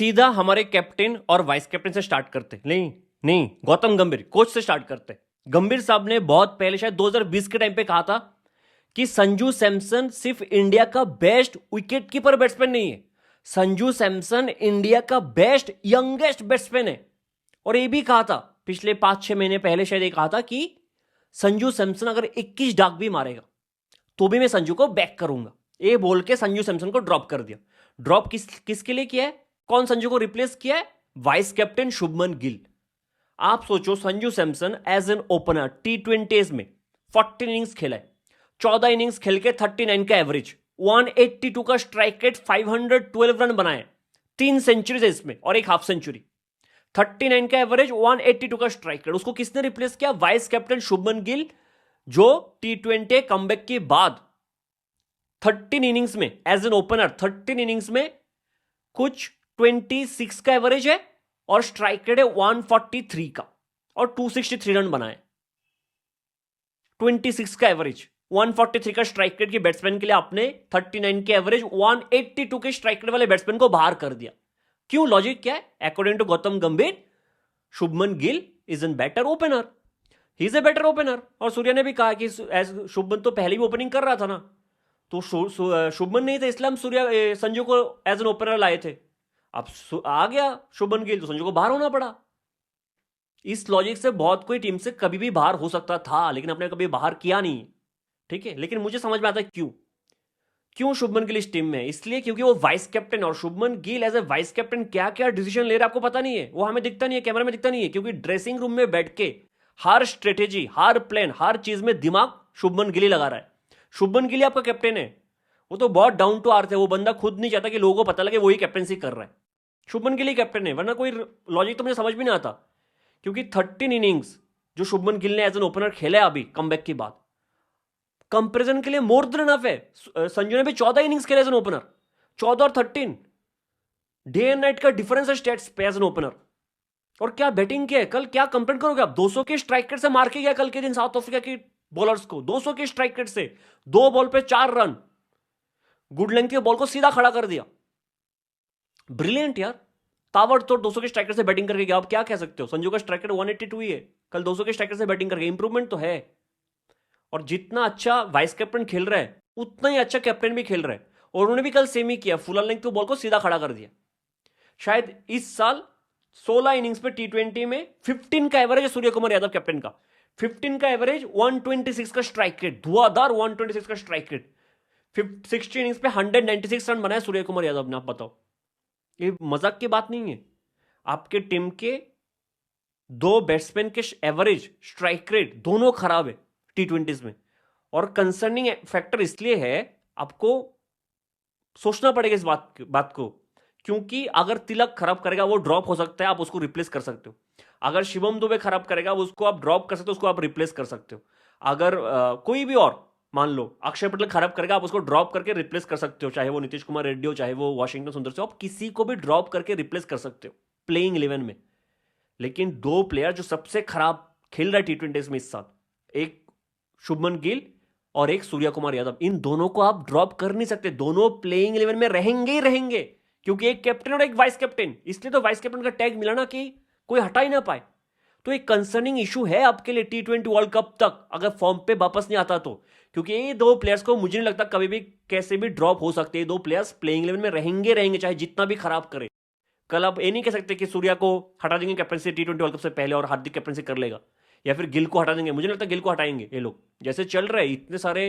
सीधा हमारे कैप्टन और वाइस कैप्टन से स्टार्ट करते। नहीं नहीं, गौतम गंभीर कोच से स्टार्ट करते। गंभीर साहब ने बहुत पहले शायद 2020 के टाइम पे कहा था कि संजू सैमसन सिर्फ इंडिया का बेस्ट विकेट कीपर बैट्समैन नहीं है, संजू सैमसन इंडिया का बेस्ट यंगेस्ट बैट्समैन है। और ये भी कहा था पिछले 5-6 महीने पहले शायद ये कहा था कि संजू सैमसन अगर 21 डाक भी मारेगा तो भी मैं संजू को बैक करूंगा। ये बोल के संजू सैमसन को ड्रॉप कर दिया। ड्रॉप किसके लिए किया है? कौन संजू को रिप्लेस किया है? Vice captain Shubman Gill. आप सोचो, Sanju Samson as an opener T20s में 14 इनिंग्स खेला है, 14 इनिंग्स खेल के 39 का एवरेज, 182 का स्ट्राइक रेट, 512 रन बनाए, 3 सेंचुरीज है इसमें और एक हाफ सेंचुरी, 39 का एवरेज, 182 का स्ट्राइक रेट। उसको किसने रिप्लेस किया? वाइस कैप्टन शुभमन गिल, जो T20 कमबैक के बाद 13 इनिंग्स में एज एन ओपनर 13 इनिंग्स में कुछ 26 का एवरेज है और स्ट्राइक रेट है 143 का और 263 रन बनाए। 26 का एवरेज, 143 का स्ट्राइक रेट के बैट्समैन के लिए आपने 39 के एवरेज, 182 के स्ट्राइक रेट वाले बैट्समैन को बाहर कर दिया। क्यों? लॉजिक क्या है? अकॉर्डिंग टू गौतम गंभीर, Shubman Gill is an better opener, he is a better opener. और सूर्या ने भी कहा कि शुभमन तो पहले भी ओपनिंग कर रहा था ना, तो शुभमन नहीं थे इसलिए हम सूर्या संजू को एज एन ओपनर लाए थे। अब आ गया शुभमन गिल तो संजू को बाहर होना पड़ा। इस लॉजिक से बहुत कोई टीम से कभी भी बाहर हो सकता था, लेकिन आपने कभी बाहर किया नहीं, ठीक है। लेकिन मुझे समझ में आता है क्यों शुभमन गिल इस टीम में है। इसलिए क्योंकि वो वाइस कैप्टन, और Shubman Gill as a vice captain क्या क्या डिसीजन ले रहा है आपको पता नहीं है, वो हमें दिखता नहीं है, कैमरा में दिखता नहीं है, क्योंकि ड्रेसिंग रूम में बैठ के हर स्ट्रेटेजी, हर प्लान, हर चीज में दिमाग शुभमन गिल लगा रहा है। शुभमन गिल आपका कैप्टन है, वो तो बहुत डाउन टू अर्थ है, वो बंदा खुद नहीं चाहता कि लोगों को पता लगे वही कैप्टनसी कर रहा है। शुभमन गिल ही कैप्टन है, वरना कोई लॉजिक तो मुझे समझ भी नहीं आता। क्योंकि 13 इनिंग्स जो शुभमन गिल ने एज एन ओपनर खेला है अभी कमबैक के बाद, कंपैरिजन के लिए मोर देन इनफ है। संजू ने भी 14 इनिंग्स खेले एज एन ओपनर, 14 और 13, डे एंड नाइट का डिफरेंस है स्टेट्स पे एज एन ओपनर। और क्या बैटिंग किया है कल, क्या कंपेयर करोगे आप? 200 के स्ट्राइक रेट से मार के गया कल के दिन साउथ अफ्रीका के बॉलर्स को, 200 के स्ट्राइक रेट से, 2 बॉल पे 4 रन, गुड लेंथ के बॉल को सीधा खड़ा कर दिया। ब्रिलियंट यार, ताबड़तोड़ 200 के स्ट्राइकर से बैटिंग करके गया। आप क्या कह सकते हो? संजू का स्ट्राइक रेट 182 ही है, कल 200 के स्ट्राइकर से बैटिंग करके इंप्रूवमेंट तो है। और जितना अच्छा वाइस कैप्टन खेल रहा है उतना ही अच्छा कैप्टन भी खेल रहा है, और उन्होंने भी कल सेम ही किया, फुल लेंथ के बॉल को सीधा खड़ा कर दिया। शायद इस साल 16 इनिंग्स पे T20 में 15 का एवरेज है सूर्य कुमार यादव कैप्टन का, 15 का एवरेज, 126 का स्ट्राइक रेट, धुआंधार 126 का स्ट्राइक रेट, 60 इनिंग्स पे 196 रन बनाए सूर्य कुमार यादव ने। आप बताओ, ये मजाक की बात नहीं है। आपके टीम के 2 बैट्समैन के एवरेज, स्ट्राइक रेट दोनों खराब है T20s में। और कंसर्निंग फैक्टर इसलिए है, आपको सोचना पड़ेगा इस बात को, क्योंकि अगर तिलक खराब करेगा वो ड्रॉप हो सकता है, आप उसको रिप्लेस कर सकते हो। अगर शिवम दुबे खराब करेगा उसको आप ड्रॉप कर सकते हो, उसको आप रिप्लेस कर सकते हो। अगर कोई भी और, मान लो अक्षय पटेल खराब करेगा, आप उसको ड्रॉप करके रिप्लेस कर सकते हो, चाहे वो नीतीश कुमार रेड्डी हो, चाहे वो वाशिंगटन सुंदर से, आप किसी को भी ड्रॉप करके रिप्लेस कर सकते हो प्लेइंग 11 में। लेकिन 2 प्लेयर जो सबसे खराब खेल रहा है T20s में इस साल, एक शुभमन गिल और एक सूर्य कुमार यादव, इन दोनों को आप ड्रॉप कर नहीं सकते। दोनों प्लेइंग 11 में रहेंगे ही रहेंगे, क्योंकि एक कैप्टन और एक वाइस कैप्टन, इसलिए तो वाइस कैप्टन का टैग मिला ना कि कोई हटा ही ना पाए। तो एक कंसर्निंग इशू है आपके लिए T20 वर्ल्ड कप तक, अगर फॉर्म पे वापस नहीं आता तो, क्योंकि ये 2 प्लेयर्स को मुझे नहीं लगता कभी भी कैसे भी ड्रॉप हो सकते। ये 2 प्लेयर्स प्लेइंग 11 में रहेंगे, चाहे जितना भी खराब करे। कल आप ये नहीं कह सकते कि सूर्या को हटा देंगे कैप्टनसी T20 वर्ल्ड कप से पहले और हार्दिक कैप्टनसी कर लेगा, या फिर गिल को हटा देंगे। मुझे नहीं लगता गिल को हटाएंगे ये लोग, जैसे चल रहे हैं इतने सारे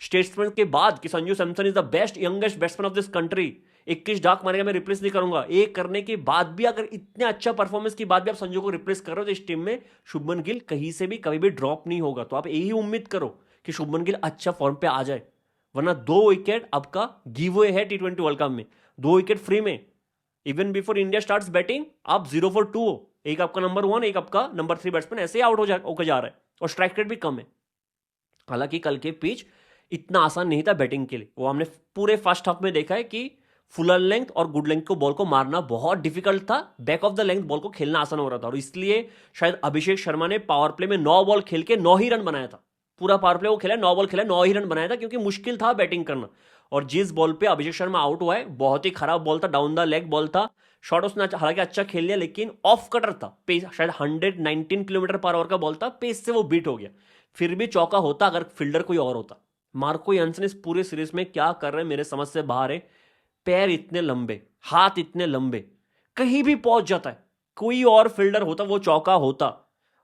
स्टेट्समैन के बाद कि Sanju Samson is the best youngest batsman of this country, 21 डाक मारेगा, मैं रिप्लेस नहीं करूंगा, ये करने के बाद भी, अगर इतने अच्छा परफॉर्मेंस के बाद भी आप संजू को रिप्लेस कर रहे हो, तो इस टीम में शुभमन गिल कहीं से भी कभी भी ड्रॉप नहीं होगा। तो आप यही उम्मीद करो कि शुभमन गिल अच्छा फॉर्म पे आ जाए, वरना 2 विकेट आपका गिव अवे है T20 वर्ल्ड कप में, 2 विकेट फ्री में। Even before India starts batting आप 0 for 2 हो, एक आपका नंबर 1, एक आपका नंबर 3 बैट्समैन ऐसे ही आउट होकर जा रहा है, और स्ट्राइक रेट भी कम है। हालांकि कल के पिच इतना आसान नहीं था बैटिंग के लिए, वो हमने पूरे फर्स्ट हाफ में देखा है कि फुलर लेंथ और गुड लेंथ को बॉल को मारना बहुत डिफिकल्ट था, back of the length ball को खेलना आसान हो रहा था। और इसलिए शायद अभिषेक शर्मा ने पावर प्ले में 9 बॉल खेल के 9 ही रन बनाया था। पूरा पावर प्ले वो खेला, 9 बॉल खेला, 9 ही रन बनाया था, क्योंकि मुश्किल था बैटिंग करना। और जिस बॉल पे अभिषेक शर्मा आउट हुआ है, बहुत ही खराब बॉल था, डाउन द लेग बॉल था, शॉट उसने हालांकि अच्छा खेल लिया, लेकिन ऑफ कटर था, पेस शायद 119 किलोमीटर पर आवर का बॉल था, पेस से वो बीट हो गया। फिर भी चौका होता अगर फील्डर कोई और होता। मार्को यान्सन इस पूरे सीरीज में क्या कर रहे हैं मेरे समझ से बाहर है। पैर इतने लंबे, हाथ इतने लंबे, कहीं भी पहुंच जाता है। कोई और फील्डर होता वो चौका होता।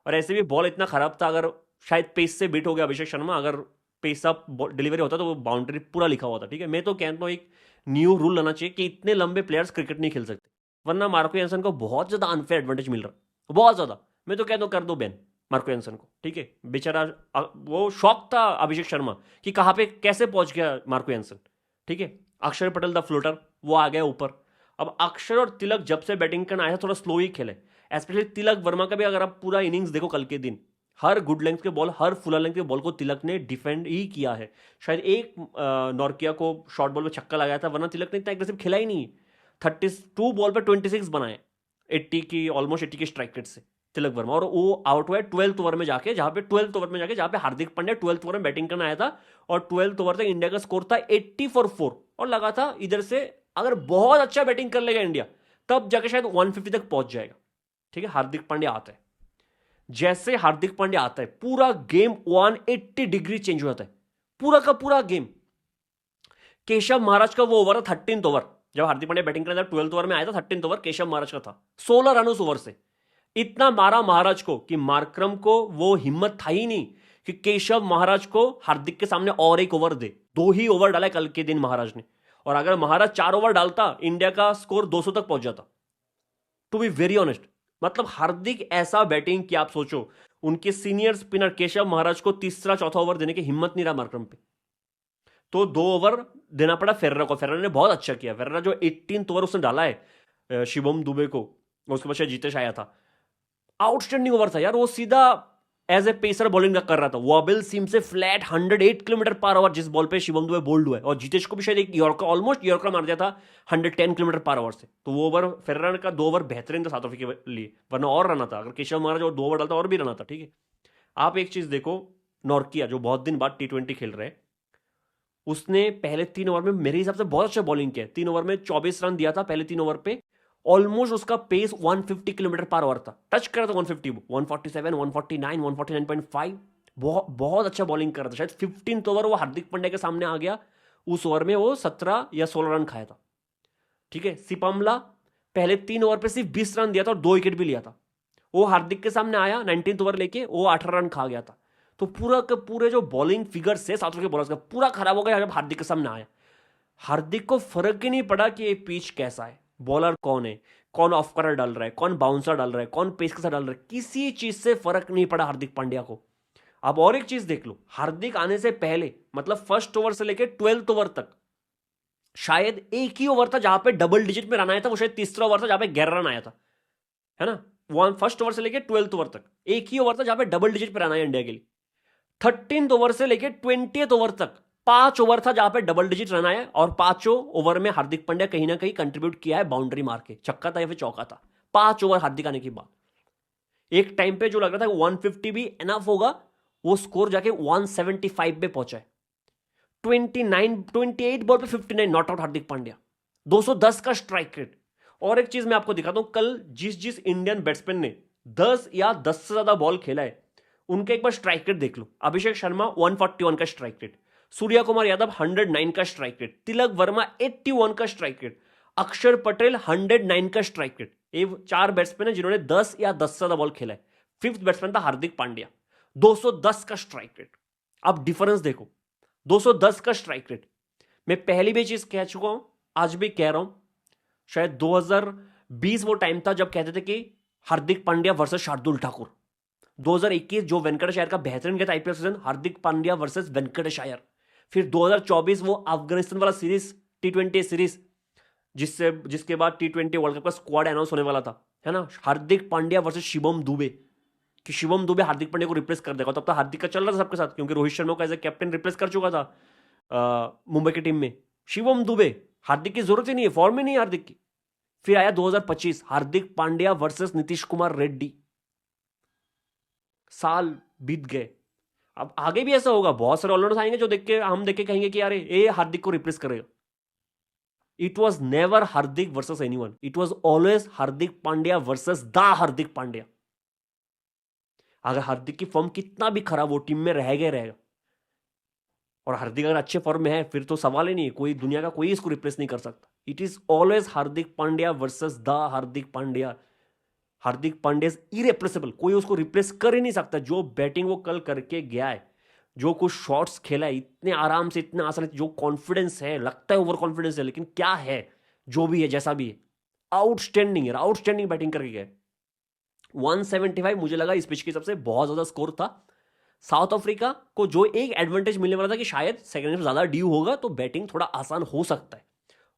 और ऐसे भी बॉल इतना खराब था, अगर शायद पेस से बीट हो गया अभिषेक शर्मा, अगर पेस अप डिलीवरी होता तो वो बाउंड्री पूरा लिखा हुआ था। ठीक है, मैं तो कहता हूँ एक न्यू रूल लाना चाहिए कि इतने लंबे प्लेयर्स क्रिकेट नहीं खेल सकते, वरना मार्को यान्सन को बहुत ज्यादा अनफेयर एडवांटेज मिल रहा है, बहुत ज्यादा। मैं तो कहता हूँ कर दो बैन मार्को यान्सन को। ठीक है, बेचारा वो शौक था अभिषेक शर्मा कि कहाँ पे कैसे पहुंच गया मार्को यान्सन। ठीक है, अक्षर पटेल द फ्लोटर वो आ गया ऊपर। अब अक्षर और तिलक जब से बैटिंग करना आया थोड़ा स्लो ही खेले, स्पेशली तिलक वर्मा का भी अगर आप पूरा इनिंग्स देखो कल के दिन, हर गुड लेंथ के बॉल, हर फुल लेंथ के बॉल को तिलक ने डिफेंड ही किया है। शायद एक नॉर्किया को शॉर्ट बॉल में छक्का लगाया था, वरना तिलक ने इतना एग्रेसिव खेला ही नहीं। 32 बॉल पे 26 बनाए, 80 की ऑलमोस्ट 80 की स्ट्राइक रेट से तिलक वर्मा। और वो आउट हुआ है 12th ओवर में जाके, जहां पे हार्दिक पांड्या 12th ओवर में बैटिंग करना आया था। और 12th ओवर तक इंडिया का स्कोर था 80 फॉर 4 और लगा था इधर से अगर बहुत अच्छा बैटिंग कर लेगा इंडिया तब जाके शायद 150 तक पहुंच जाएगा। ठीक है, हार्दिक पांड्या आता है, जैसे हार्दिक पांड्या आता है पूरा गेम 180 डिग्री चेंज हो जाता है, पूरा का पूरा गेम। केशव महाराज का वो ओवर था 13th ओवर, जब हार्दिक पांड्या बैटिंग करना था 12th ओवर में आया था, 13th ओवर केशव महाराज का था, 16 रन उस ओवर से। इतना मारा महाराज को कि मार्करम को वो हिम्मत था ही नहीं कि केशव महाराज को हार्दिक के सामने और एक ओवर दे। 2 ही ओवर डाला कल के दिन महाराज ने, और अगर महाराज 4 ओवर डालता इंडिया का स्कोर 200 तक पहुंच जाता। टू बी वेरी ऑनेस्ट, मतलब हार्दिक ऐसा बैटिंग कि आप सोचो उनके सीनियर स्पिनर केशव महाराज को तीसरा चौथा ओवर देने की हिम्मत नहीं रहा मार्करम पे, तो 2 ओवर देना पड़ा फेर्रा को। फेर्रा ने बहुत अच्छा किया। फेर्रा जो 18th ओवर उसने डाला है शिवम दुबे को, उसके बाद शायद जीतेश आया था, आउटस्टैंडिंग ओवर था यार। वो सीधा एज ए पेसर बॉलिंग कर रहा था, वॉबल सीम से फ्लैट 108 किलोमीटर पर आवर जिस बॉल पे शिवम दुबे बोल्ड हुआ है, और जीतेश को भी शायद एक यॉर्कर, ऑलमोस्ट यॉर्कर मार दिया था 110 किलोमीटर पर आवर से। तो वो ओवर फेर्रा का 2 ओवर बेहतरीन था साउथ अफ्रीका के लिए, वरना और रन था। अगर केशव महाराज और 2 ओवर डालता और भी रन था। ठीक है, आप एक चीज देखो, नॉर्किया जो बहुत दिन बाद T20 खेल रहे हैं, उसने पहले 3 ओवर में मेरे हिसाब से बहुत अच्छा बॉलिंग किया। 3 ओवर में 24 रन दिया था पहले 3 ओवर पे। ऑलमोस्ट उसका पेस 150 किलोमीटर पर आवर था, टच कर रहा था 150, 147, 149, 149.5, बहुत अच्छा बॉलिंग कर रहा था। शायद 15th ओवर वो हार्दिक पांड्या के सामने आ गया, उस ओवर में वो 17 या 16 रन खाया था। ठीक है, सिपमला पहले 3 ओवर पे सिर्फ 20 रन दिया था और 2 विकेट भी लिया था। वो हार्दिक के सामने आया 19th ओवर लेके, वो 18 रन खा गया था। तो पूरा के पूरे जो बॉलिंग फिगर्स है साउथ अफ्रीका बॉलर्स का पूरा खराब हो गया जब हार्दिक के सामने आया। हार्दिक को फर्क ही नहीं पड़ा कि ये पिच कैसा है, बॉलर कौन है, कौन ऑफ कटर डाल रहा है, कौन बाउंसर डाल रहा है, कौन पेस के साथ डाल रहा है, किसी चीज से फर्क नहीं पड़ा हार्दिक पांड्या को। अब और एक चीज देख लो, हार्दिक आने से पहले मतलब फर्स्ट ओवर से लेकर 12th ओवर तक शायद एक ही ओवर था जहां पे डबल डिजिट में रन आया था, वो शायद तीसरा ओवर था जहां पे 11 रन आया था, है ना। फर्स्ट ओवर से लेकर 12th ओवर तक एक ही ओवर था जहां पे डबल डिजिट पे रन आया इंडिया के लिए। 13th ओवर से लेकर 20th ओवर तक 5 ओवर था जहां पे डबल डिजिट रन आया, और 5 ओवर में हार्दिक पांड्या कहीं ना कहीं कंट्रीब्यूट किया है बाउंड्री मार के, छक्का था या फिर चौका था। 5 ओवर हार्दिक आने के बाद एक टाइम पे जो लग रहा था 150 भी एनफ होगा, वो स्कोर जाके 175 पे पहुंचा है। 28 बॉल पे 59 नॉट आउट हार्दिक पांड्या, 210 का स्ट्राइक रेट। और एक चीज मैं आपको दिखाता हूं, कल जिस इंडियन बैट्समैन ने 10 या 10 से ज्यादा बॉल खेला है उनके एक बार स्ट्राइक रेट देख लो। अभिषेक शर्मा 141 का स्ट्राइक रेट, सूर्या कुमार यादव 109 का स्ट्राइक रेट, तिलक वर्मा 81 का स्ट्राइक रेट, अक्षर पटेल 109 का स्ट्राइक रेट। ये 4 बैट्समैन है जिन्होंने 10 या 10 से ज्यादा बॉल खेला है। 5th बैट्समैन था हार्दिक पांड्या, 210 का स्ट्राइक रेट। अब डिफरेंस देखो, 210 का स्ट्राइक रेट। मैं पहली भी चीज कह चुका हूं, आज भी कह रहा हूं, शायद 2020 वो टाइम था जब कहते थे कि हार्दिक पांड्या वर्सेस शार्दुल ठाकुर। 2021 जो वेंकटेश अय्यर का बेहतरीन गया था आईपीएल सीजन, हार्दिक पांड्या वर्सेस वेंकटेश अय्यर। फिर 2024 वो अफगानिस्तान वाला सीरीज, T20 सीरीज, जिसके बाद T20 वर्ल्ड कप का स्क्वाड अनाउंस होने वाला था, है ना, हार्दिक पांड्या वर्सेस शिवम दुबे, कि शिवम दुबे हार्दिक पांड्या को रिप्लेस कर देगा। तब तक हार्दिक का चल रहा था सबके साथ, क्योंकि रोहित शर्मा को एज ए कैप्टन रिप्लेस कर चुका था मुंबई की टीम में। शिवम दुबे, हार्दिक की जरूरत ही नहीं है, फॉर्म में नहीं है हार्दिक की। फिर आया 2025 हार्दिक पांड्या वर्सेस नीतीश कुमार रेड्डी। साल बीत गए, अब आगे भी ऐसा होगा, बहुत सारे ऑलराउंडर्स आएंगे जो हम देख के कहेंगे कि यार ये हार्दिक को रिप्लेस करेगा। It was never Hardik versus anyone, it was always Hardik Pandya versus the Hardik Pandya. अगर हार्दिक की फॉर्म कितना भी खराब हो, टीम में रहेगा, और हार्दिक अगर अच्छे फॉर्म में है फिर तो सवाल ही नहीं है, कोई दुनिया का कोई इसको रिप्लेस नहीं कर सकता। It is always Hardik Pandya versus the Hardik Pandya. Hardik Pandya is irreplaceable, कोई उसको रिप्लेस कर ही नहीं सकता। जो बैटिंग वो कल करके गया है, जो कुछ शॉट्स खेला है, इतने आराम से, इतने आसान, जो कॉन्फिडेंस है, लगता है ओवर कॉन्फिडेंस है, लेकिन क्या है, जो भी है, जैसा भी है, आउटस्टैंडिंग है, आउटस्टैंडिंग बैटिंग करके गया। 175 मुझे लगा इस पिच के हिसाब से बहुत ज्यादा स्कोर था। साउथ अफ्रीका को जो एक एडवांटेज मिलने वाला था कि शायद सेकंड में ज्यादा ड्यू होगा तो बैटिंग थोड़ा आसान हो सकता है।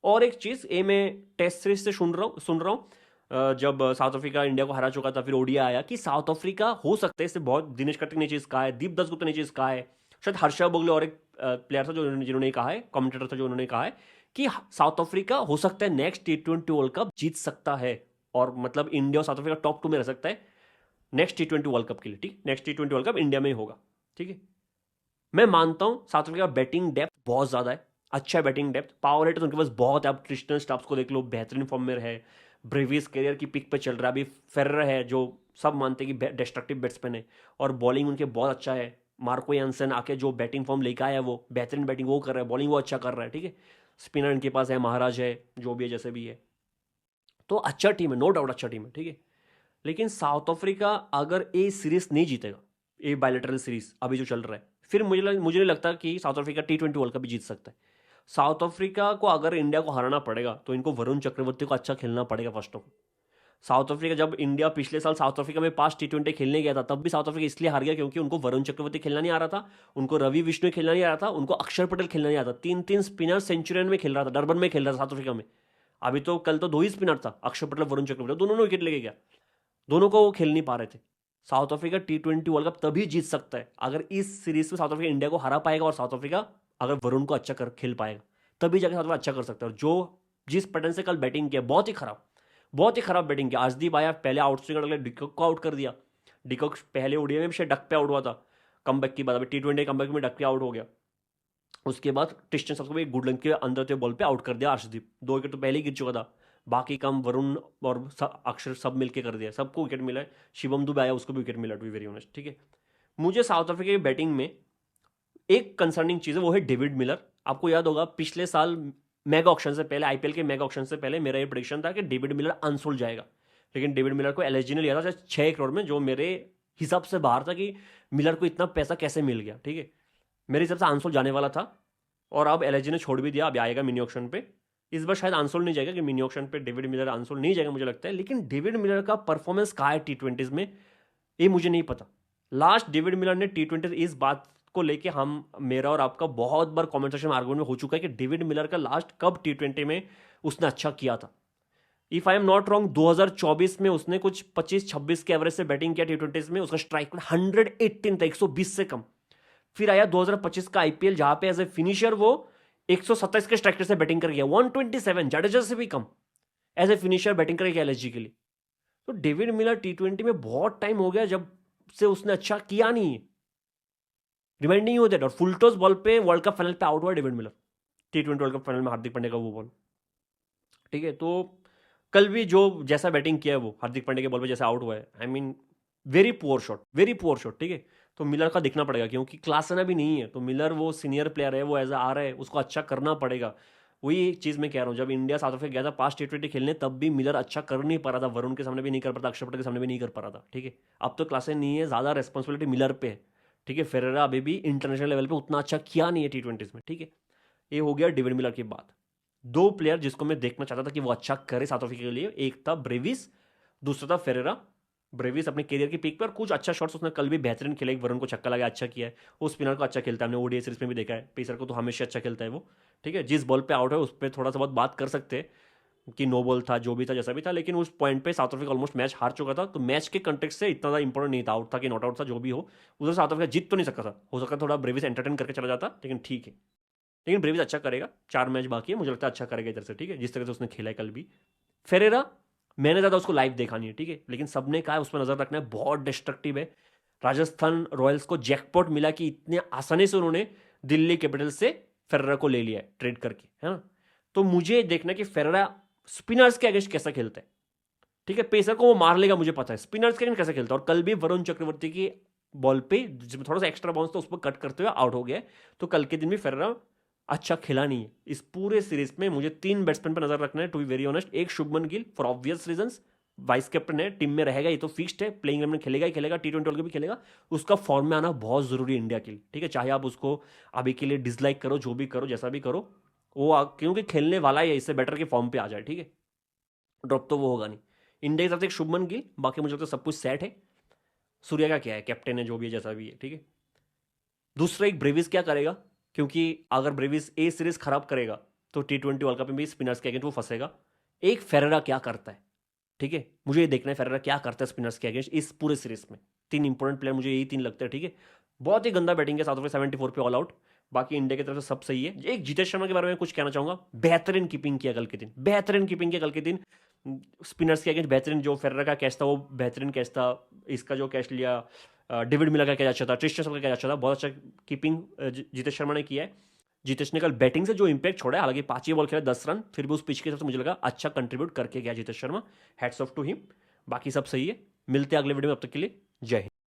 और एक चीज, ये मैं टेस्ट सीरीज से सुन रहा हूं, जब साउथ अफ्रीका इंडिया को हरा चुका था, फिर ओडिया आया, कि साउथ अफ्रीका हो सकता है, इससे बहुत दिनेश कार्तिक ने चीज कहा है, दीप दासगुप्ता ने चीज कहा है, शायद हर्षा बोगले और एक प्लेयर था जिन्होंने कहा है, कमेंटेटर था जो उन्होंने कहा है कि साउथ अफ्रीका हो सकता है नेक्स्ट T20 वर्ल्ड कप जीत सकता है, और मतलब इंडिया और साउथ अफ्रीका टॉप 2 में रह सकता है नेक्स्ट T20 वर्ल्ड कप के लिए। ठीक, next T20 world cup India में ही होगा। ठीक है, मैं मानता हूं साउथ अफ्रीका का बैटिंग डेप्थ बहुत ज्यादा है, अच्छा बैटिंग डेप्थ, पावर हिट तो उनके पास बहुत है। आप क्रिस्टन स्टाप्स को देख लो, बेहतरीन फॉर्म में है, ब्रेविस करियर की पिक पे चल रहा है, अभी फेरर है जो सब मानते हैं कि डिस्ट्रक्टिव बैट्समैन है, और बॉलिंग उनके बहुत अच्छा है। मार्को यानसन आके जो बैटिंग फॉर्म लेकर आया, वो बेहतरीन बैटिंग वो कर रहा है, बॉलिंग वो अच्छा कर रहा है। ठीक है, स्पिनर इनके पास है, महाराज है, जो भी है, जैसे भी है, तो अच्छा टीम है, नो डाउट अच्छा टीम है। ठीक है, लेकिन साउथ अफ्रीका अगर ये सीरीज नहीं जीतेगा, ये बायलैटरल सीरीज अभी जो चल रहा है, फिर मुझे नहीं लगता कि south Africa T20 world cup भी जीत सकता है। साउथ अफ्रीका को अगर इंडिया को हराना पड़ेगा तो इनको वरुण चक्रवर्ती को अच्छा खेलना पड़ेगा first of all. South Africa, जब इंडिया पिछले साल साउथ अफ्रीका में पास T20 खेलने गया था, तब भी साउथ अफ्रीका इसलिए हार गया क्योंकि उनको वरुण चक्रवर्ती खेलना नहीं आ रहा था, उनको रवि विष्णु खेलना नहीं आ रहा था, उनको अक्षर पटेल खेलना नहीं आ रहा था। 3-3 स्पिनर सेंचुरियन में खेल रहा था, डरबन में खेल रहा था साउथ अफ्रीका में। अभी तो कल तो 2 ही स्पिनर था, अक्षर पटेल, वरुण चक्रवर्ती, दोनों ने विकेट लेके गया, दोनों को वो खेल नहीं पा रहे थे। South Africa T20 world cup तभी जीत सकता है अगर इस सीरीज में साउथ अफ्रीका इंडिया को हरा पाएगा, और साउथ अफ्रीका अगर वरुण को अच्छा कर खेल पाएगा, तभी जाकर साउथ अफ्रीका अच्छा कर सकता है। और जो जिस पैटर्न से कल बैटिंग किया, बहुत ही खराब बैटिंग किया। आजदीप आया, पहले आउट स्विंगर डिकॉक को आउट कर दिया। डिकॉक पहले ओडीआई में शायद डक पे आउट हुआ था, कमबैक की बात, अभी T20 कमबैक में डक पे आउट हो गया। उसके बाद क्रिस्टन सबको भी गुड लेंथ के अंदर थे बॉल पे आउट कर दिया अर्शदीप, 2 विकेट तो पहले ही गिर चुका था, बाकी कम वरुण और अक्षर सब मिलके कर दिया, सबको विकेट मिला है। शिवम दुबे आया, उसको भी विकेट मिला, टू बी वेरी ऑनेस्ट। ठीक है, मुझे साउथ अफ्रीका की बैटिंग में एक कंसर्निंग चीज़ है, वो है डेविड मिलर। आपको याद होगा पिछले साल मेगा ऑक्शन से पहले, आईपीएल के मेगा ऑक्शन से पहले मेरा ये प्रेडिक्शन था कि डेविड मिलर अनसोल्ड जाएगा, लेकिन डेविड मिलर को एलएसजी ने लिया था 6 करोड़ में, जो मेरे हिसाब से बाहर था कि मिलर को इतना पैसा कैसे मिल गया। ठीक है, मेरे हिसाब से अनसोल्ड जाने वाला था, और अब एलएसजी ने छोड़ भी दिया, अब आएगा मिनी ऑक्शन पे। इस बार शायद अनसोल्ड नहीं जाएगा, कि मिनी ऑक्शन पे डेविड मिलर अनसोल्ड नहीं जाएगा मुझे लगता है। लेकिन डेविड मिलर का परफॉर्मेंस कहाँ है T20 में, ये मुझे नहीं पता। लास्ट डेविड मिलर ने T20 इस बात को लेके हम, मेरा और आपका बहुत बार कमेंट सेक्शन में आर्गुमेंट में हो चुका है कि डेविड मिलर का लास्ट कब T20 में उसने अच्छा किया था। If I am not wrong, 2024 में उसने कुछ 25-26 के एवरेज से बैटिंग किया T20 में, उसका स्ट्राइक रेट 118 था, 120 से कम। फिर आया 2025 का आईपीएल, जहां पे एज ए फिनिशर वो 127 के स्ट्राइक रेट से बैटिंग कर गया, 127, जडेजा से भी कम एज ए फिनिशर बैटिंग कर गया एलएसजी के लिए। तो डेविड मिलर T20 में बहुत टाइम हो गया जब से उसने अच्छा किया नहीं है, रिमाइंडिंग यू दैट। और फुलटॉस बॉल पे वर्ल्ड कप फाइनल पे आउट हुआ David Miller, T20 world cup final में हार्दिक पांड्या का वो बॉल। ठीक है, तो कल भी जो जैसा बैटिंग किया है वो हार्दिक पांड्या के बॉल पे जैसा आउट हुआ है, I mean very poor shot, very poor shot. ठीक है, तो मिलर का दिखना पड़ेगा, क्योंकि क्लासन अभी नहीं है, तो मिलर वो सीनियर प्लेयर है, वो एज आ रहा है, उसको अच्छा करना पड़ेगा। वही एक चीज़ मैं कह रहा हूँ, जब इंडिया साउथ अफ्रीका गया था पास T20 खेलने, तब भी मिलर अच्छा कर नहीं पा रहा था, वरुण के सामने भी नहीं कर पा रहा था, अक्षर पटेल के सामने भी नहीं कर पा रहा था। ठीक है, अब तो क्लासन नहीं है, ज़्यादा रेस्पॉन्सिबिलिटी मिलर पे है। ठीक है, फेरेरा अभी भी इंटरनेशनल लेवल पे उतना अच्छा किया नहीं है T20 में। ठीक है, ये हो गया डेविड मिलर की बात। 2 प्लेयर जिसको मैं देखना चाहता था कि वो अच्छा करे साउथ अफ्रीका के लिए, एक था ब्रेविस, दूसरा था फेरेरा। ब्रेविस अपने करियर की पीक पर कुछ अच्छा शॉट्स उसने कल भी बेहतरीन खेला, एक वरुण को छक्का लगा, अच्छा किया है। वो स्पिनर को अच्छा खेलता है, हमने ओडीआई सीरीज में भी देखा है, पेसर को तो हमेशा अच्छा खेलता है वो। ठीक है, जिस बॉल पे आउट है उस पर थोड़ा सा बहुत बात कर सकते हैं कि नो बॉल था, जो भी था, जैसा भी था, लेकिन उस पॉइंट पे साउथ अफ्रीका ऑलमोस्ट मैच हार चुका था, तो मैच के कंटेक्स्ट से इतना ज़्यादा इंपॉर्टेंट नहीं था, आउट था कि नॉट आउट था, जो भी हो, उधर साउथ अफ्रीका जीत तो नहीं सकता था, हो सकता थोड़ा ब्रेविस एंटरटेन करके चला जाता, लेकिन ठीक है। लेकिन ब्रेविस अच्छा करेगा, 4 मैच बाकी है, मुझे लगता है अच्छा करेगा इधर से। ठीक है, जिस तरह से उसने खेला है कल भी। फेरेरा मैंने ज़्यादा उसको लाइव देखा नहीं है। ठीक है, लेकिन सबने कहा है उस पर नज़र रखना है, बहुत डिस्ट्रक्टिव है। राजस्थान रॉयल्स को जैकपॉट मिला कि इतने आसानी से उन्होंने दिल्ली कैपिटल्स से फेरेरा को ले लिया है ट्रेड करके, है ना। तो मुझे देखना कि फेरेरा स्पिनर्स के अगेंस्ट कैसा खेलता है, ठीक है। पेसर को वो मार लेगा मुझे पता है, स्पिनर्स के अगेंस्ट कैसा खेलता है। और कल भी वरुण चक्रवर्ती की बॉल पे जिसमें थोड़ा सा एक्स्ट्रा बाउंस था उस पर कट करते हुए आउट हो गया। तो कल के दिन भी फेरेरा अच्छा खेला नहीं है। इस पूरे सीरीज में मुझे 3 बैट्समैन पर नजर रखना है, टू बी वेरी ऑनेस्ट। एक Shubman Gill for obvious reasons, vice captain है, टीम में रहेगा, ये तो फिक्स्ड है, प्लेइंग 11 में खेलेगा ही खेलेगा, T20 वर्ल्ड कप भी खेलेगा। उसका फॉर्म में आना बहुत जरूरी है इंडिया के लिए, ठीक है। चाहे आप उसको अभी के लिए डिसलाइक करो, जो भी करो, जैसा भी करो, वो क्योंकि खेलने वाला है, इससे बेटर के फॉर्म पे आ जाए, ठीक है। ड्रॉप तो वो होगा नहीं। इंडिया की तरफ से एक शुभमन गिल, बाकी मुझे लगता है सब कुछ सेट है। सूर्या का क्या है, कैप्टन है, जो भी है, जैसा भी है, ठीक है। दूसरा एक ब्रेविस क्या करेगा, क्योंकि अगर ब्रेविस ए सीरीज खराब करेगा तो T20 वर्ल्ड कप में भी स्पिनर्स के अगेंस्ट वो फंसेगा। एक फेरेरा क्या करता है, ठीक है, मुझे ये देखना है फेरेरा क्या करता है स्पिनर्स के अगेंस्ट इस पूरे सीरीज में। 3 इंपॉर्टेंट प्लेयर मुझे यही 3 लगते हैं, ठीक है। बहुत ही गंदा बैटिंग है, साउथ अफ्रीका 74 पे ऑल आउट। बाकी इंडिया की तरफ से सब सही है। एक जीतेश शर्मा के बारे में कुछ कहना चाहूंगा, बेहतरीन कीपिंग किया कल के दिन, बेहतरीन कीपिंग किया कल के दिन। स्पिनर्स के अगेंस्ट बेहतरीन, जो फेरेरा का कैच था वो बेहतरीन कैच था। इसका जो कैच लिया डेविड मिलर का कैच अच्छा था, ट्रिस्टन का कैच अच्छा था, बहुत अच्छा कीपिंग जीतेश शर्मा ने किया है। जीतेश ने कल बैटिंग से जो इंपैक्ट छोड़ा है, हालांकि 5 ही बॉल खेला 10 रन, फिर भी उस पिच के हिसाब से मुझे लगा अच्छा कंट्रीब्यूट करके गया Jitesh Sharma. Hats off to him. बाकी सब सही है। मिलते हैं अगले वीडियो में, अब तक के लिए जय हिंद।